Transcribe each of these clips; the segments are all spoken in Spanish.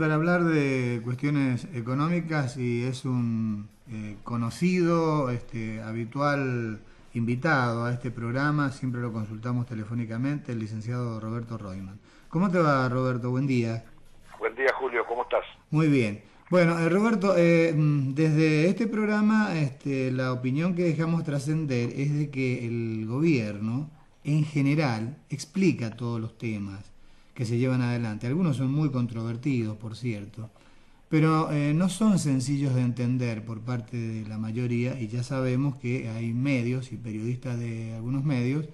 para hablar de cuestiones económicas y es un conocido, habitual invitado a este programa, siempre lo consultamos telefónicamente, el licenciado Roberto Royman. ¿Cómo te va, Roberto? Buen día. Buen día, Julio, ¿cómo estás? Muy bien. Bueno, Roberto, desde este programa la opinión que dejamos trascender es de que el gobierno en general explica todos los temas que se llevan adelante. Algunos son muy controvertidos, por cierto, pero no son sencillos de entender por parte de la mayoría y ya sabemos que hay medios y periodistas de algunos medios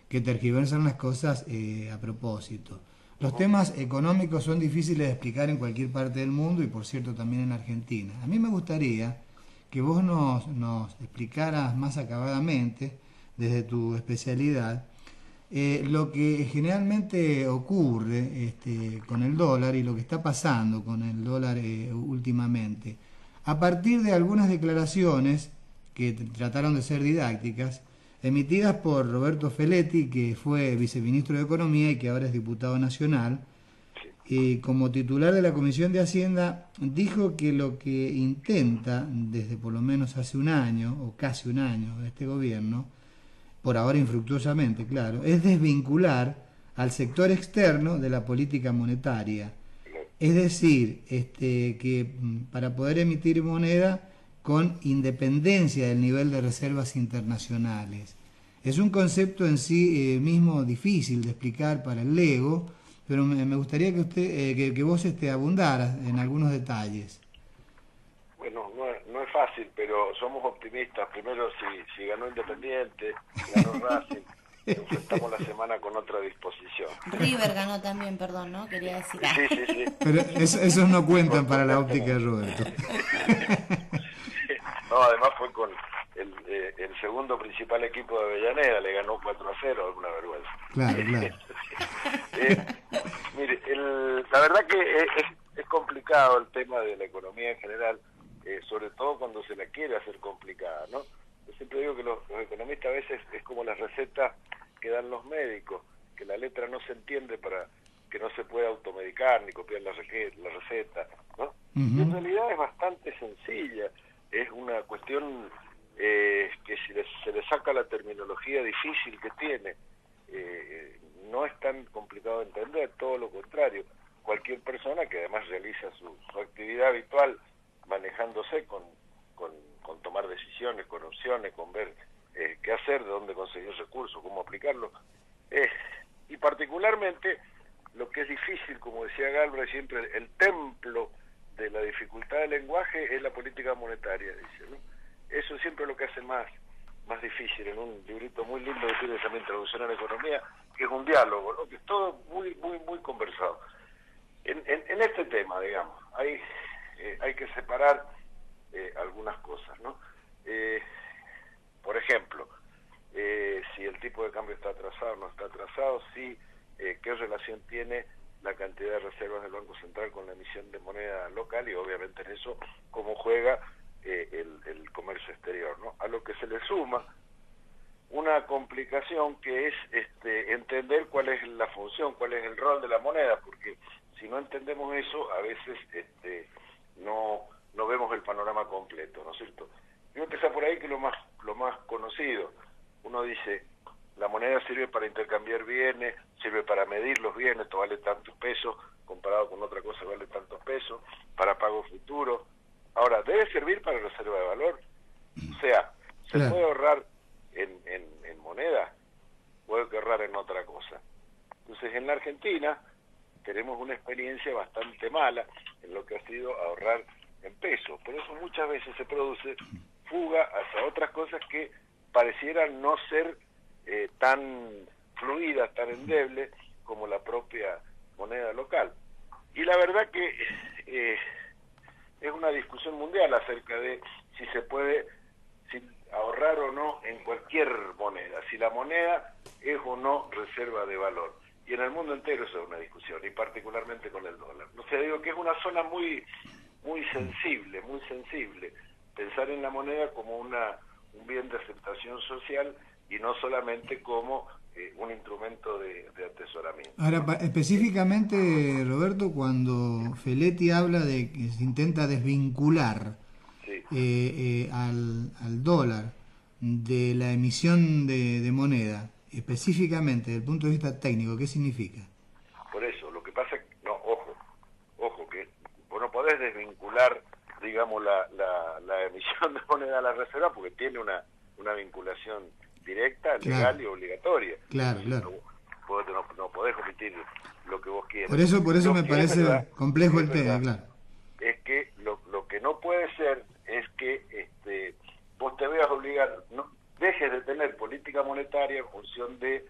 que tergiversan las cosas a propósito. Los temas económicos son difíciles de explicar en cualquier parte del mundo y por cierto también en Argentina. A mí me gustaría que vos nos explicaras más acabadamente, desde tu especialidad, lo que generalmente ocurre con el dólar y lo que está pasando con el dólar últimamente. A partir de algunas declaraciones que trataron de ser didácticas, emitidas por Roberto Feletti, que fue viceministro de Economía y que ahora es diputado nacional, y como titular de la Comisión de Hacienda, dijo que lo que intenta, desde por lo menos hace un año, o casi un año, este gobierno, por ahora infructuosamente, claro, es desvincular al sector externo de la política monetaria. Es decir, que para poder emitir moneda con independencia del nivel de reservas internacionales. Es un concepto en sí mismo difícil de explicar para el lego, pero me gustaría que usted, que vos abundaras en algunos detalles. Bueno, no es fácil, pero somos optimistas. Primero, si ganó Independiente, ganó Racing, enfrentamos la semana con otra disposición. River ganó también, perdón, ¿no? Quería decir. Sí. Pero esos no cuentan para la óptica de Roberto. No, además fue con el segundo principal equipo de Avellaneda, le ganó 4-0, alguna vergüenza. Claro. Mire, la verdad que es complicado el tema de la economía en general, sobre todo cuando se la quiere hacer complicada, ¿no? Yo siempre digo que los economistas a veces es como las recetas que dan los médicos, que la letra no se entiende para que no se pueda automedicar ni copiar la receta, ¿no? Y en realidad es bastante sencilla, es una cuestión que si se le saca la terminología difícil que tiene, no es tan complicado de entender, todo lo contrario. Cualquier persona que además realiza su actividad habitual manejándose con tomar decisiones, con opciones, con ver qué hacer, de dónde conseguir recursos, cómo aplicarlos. Y particularmente lo que es difícil, como decía Galbraith siempre, el templo de la dificultad del lenguaje es la política monetaria, dice, ¿no? Eso es siempre lo que hace más difícil, en un librito muy lindo que tiene también Traducción a la Economía, que es un diálogo, ¿no? Que es todo muy conversado. En este tema, digamos, hay que separar algunas cosas, ¿no? Por ejemplo, si el tipo de cambio está atrasado o no está atrasado, si qué relación tiene la cantidad de reservas del Banco Central con la emisión de moneda local y obviamente en eso cómo juega el comercio exterior, ¿no? A lo que se le suma una complicación que es entender cuál es la función, cuál es el rol de la moneda, porque si no entendemos eso, a veces no vemos el panorama completo, ¿no es cierto? Yo empezar por ahí, que lo más conocido. Uno dice, la moneda sirve para intercambiar bienes, sirve para medir los bienes, esto vale tantos pesos, comparado con otra cosa vale tantos pesos, para pago futuro. Ahora, ¿debe servir para reserva de valor? O sea, ¿se puede ahorrar en moneda? ¿Puede ahorrar en otra cosa? Entonces, en la Argentina tenemos una experiencia bastante mala en lo que ha sido ahorrar en pesos. Por eso muchas veces se produce fuga hacia otras cosas que parecieran no ser tan fluidas, tan endebles como la propia moneda local. Y la verdad que es una discusión mundial acerca de si se puede ahorrar o no en cualquier moneda, si la moneda es o no reserva de valor. Y en el mundo entero eso es una discusión, y particularmente con el dólar. No sé, digo que es una zona muy sensible, pensar en la moneda como un bien de aceptación social y no solamente como un instrumento de atesoramiento. Ahora, específicamente, Roberto, cuando Feletti habla de que se intenta desvincular Sí. al dólar de la emisión de moneda, específicamente desde el punto de vista técnico, ¿qué significa? Por eso, lo que pasa es que, no, ojo, que vos no podés desvincular, digamos, la emisión de moneda a la reserva porque tiene una vinculación directa, Claro. legal y obligatoria. Claro, Entonces, claro. no podés omitir lo que vos quieras. Por eso Lo me que parece es verdad, complejo es el tema, verdad, claro. es que lo que no puede ser es que vos te veas obligado, no dejes de tener política monetaria en función de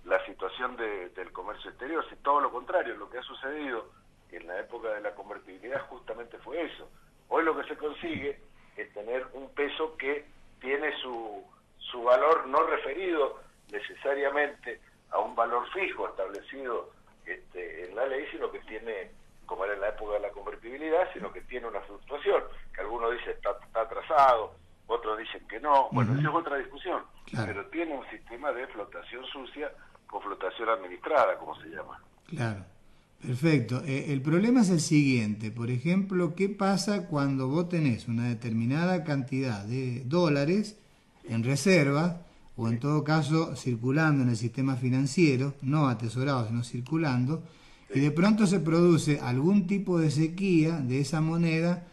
la situación del comercio exterior, si todo lo contrario, lo que ha sucedido en la época de la convertibilidad justamente fue eso. Hoy lo que se consigue es tener un peso que tiene su valor no referido necesariamente a un valor fijo establecido en la ley, sino que tiene, como era en la época de la convertibilidad, sino que tiene una fluctuación, que algunos dicen está atrasado, otros dicen que no, bueno, esa es otra discusión, Claro. pero tiene un sistema de flotación sucia o flotación administrada, como se llama. Claro, perfecto. El problema es el siguiente, por ejemplo, ¿qué pasa cuando vos tenés una determinada cantidad de dólares en reserva, o en todo caso circulando en el sistema financiero, no atesorados, sino circulando, y de pronto se produce algún tipo de sequía de esa moneda,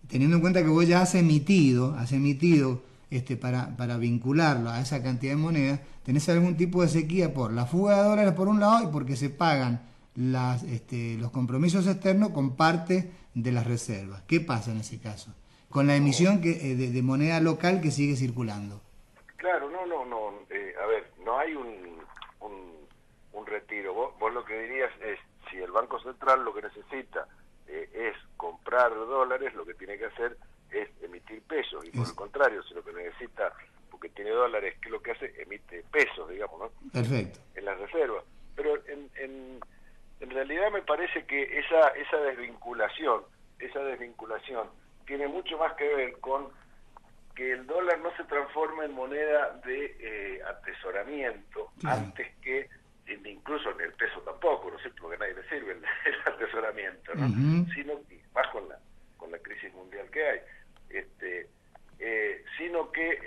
teniendo en cuenta que vos ya has emitido para vincularlo a esa cantidad de moneda, tenés algún tipo de sequía por la fuga de dólares por un lado y porque se pagan los compromisos externos con parte de las reservas. ¿Qué pasa en ese caso? Con la emisión de moneda local que sigue circulando. Claro, no, a ver, no hay un retiro. Vos lo que dirías es, si el Banco Central lo que necesita es comprar dólares, lo que tiene que hacer es emitir pesos, y por el contrario, si lo que necesita, porque tiene dólares, ¿qué es lo que hace? Emite pesos, digamos, ¿no? Perfecto. En las reservas. Pero en realidad me parece que esa desvinculación tiene mucho más que ver con que el dólar no se transforma en moneda de atesoramiento, Claro. antes que, incluso en el peso tampoco, ¿no es cierto? Porque a nadie le sirve el atesoramiento, ¿no? Sino, y más con la crisis mundial que hay, sino que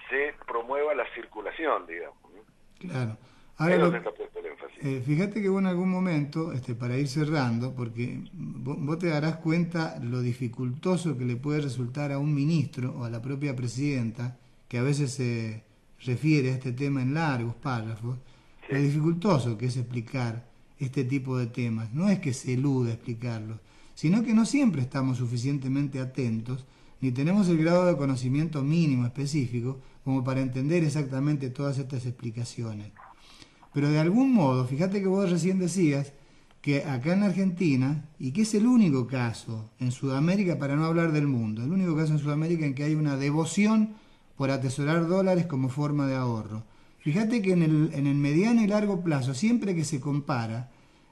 se promueva la circulación, digamos, ¿no? Claro. Ahí es Ahora, donde está puesto el énfasis. fíjate que vos en algún momento, para ir cerrando, porque vos te darás cuenta lo dificultoso que le puede resultar a un ministro o a la propia presidenta, que a veces se refiere a este tema en largos párrafos, Sí. lo dificultoso que es explicar este tipo de temas. No es que se elude explicarlos, sino que no siempre estamos suficientemente atentos, ni tenemos el grado de conocimiento mínimo específico como para entender exactamente todas estas explicaciones. Pero de algún modo, fíjate que vos recién decías que acá en Argentina, y que es el único caso en Sudamérica, para no hablar del mundo, el único caso en Sudamérica en que hay una devoción por atesorar dólares como forma de ahorro. Fíjate que en el mediano y largo plazo, siempre que se compara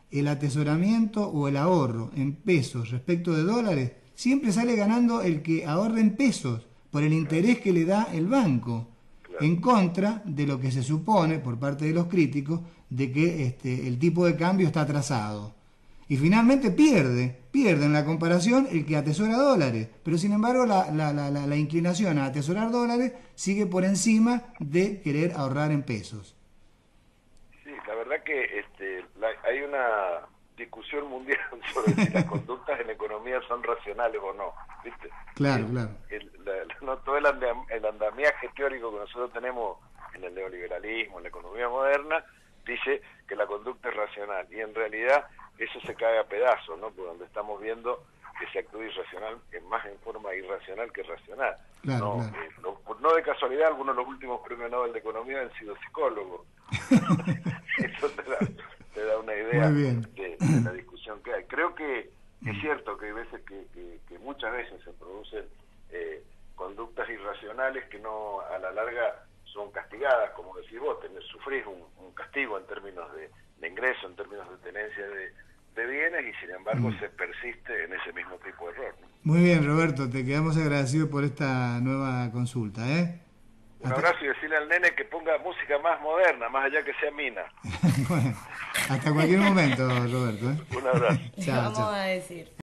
el atesoramiento o el ahorro en pesos respecto de dólares, siempre sale ganando el que ahorra en pesos por el interés que le da el banco, en contra de lo que se supone por parte de los críticos de que el tipo de cambio está atrasado. Y finalmente pierde en la comparación el que atesora dólares, pero sin embargo la inclinación a atesorar dólares sigue por encima de querer ahorrar en pesos. Sí, la verdad que hay una discusión mundial sobre si las conductas en economía son racionales o no, ¿viste? Claro. No, todo el andamiaje teórico que nosotros tenemos en el neoliberalismo, en la economía moderna, dice que la conducta es racional, y en realidad eso se cae a pedazos, ¿no? Por donde estamos viendo que se actúa irracional, es más en forma irracional que racional. Claro. No de casualidad, algunos de los últimos premios Nobel de Economía han sido psicólogos. Eso te da una idea de la discusión que hay. Creo que es cierto que hay veces que muchas veces se producen conductas irracionales que no a la larga son castigadas, como decís vos, sufrís un castigo en términos de ingreso, en términos de tenencia de bienes, y sin embargo se persiste en ese mismo tipo de error, ¿no? Muy bien, Roberto, te quedamos agradecidos por esta nueva consulta, ¿eh? Un abrazo y decirle al nene que ponga música más moderna, más allá que sea mina. Bueno, hasta cualquier momento, Roberto. Un abrazo. Chao, Vamos chao. a decir.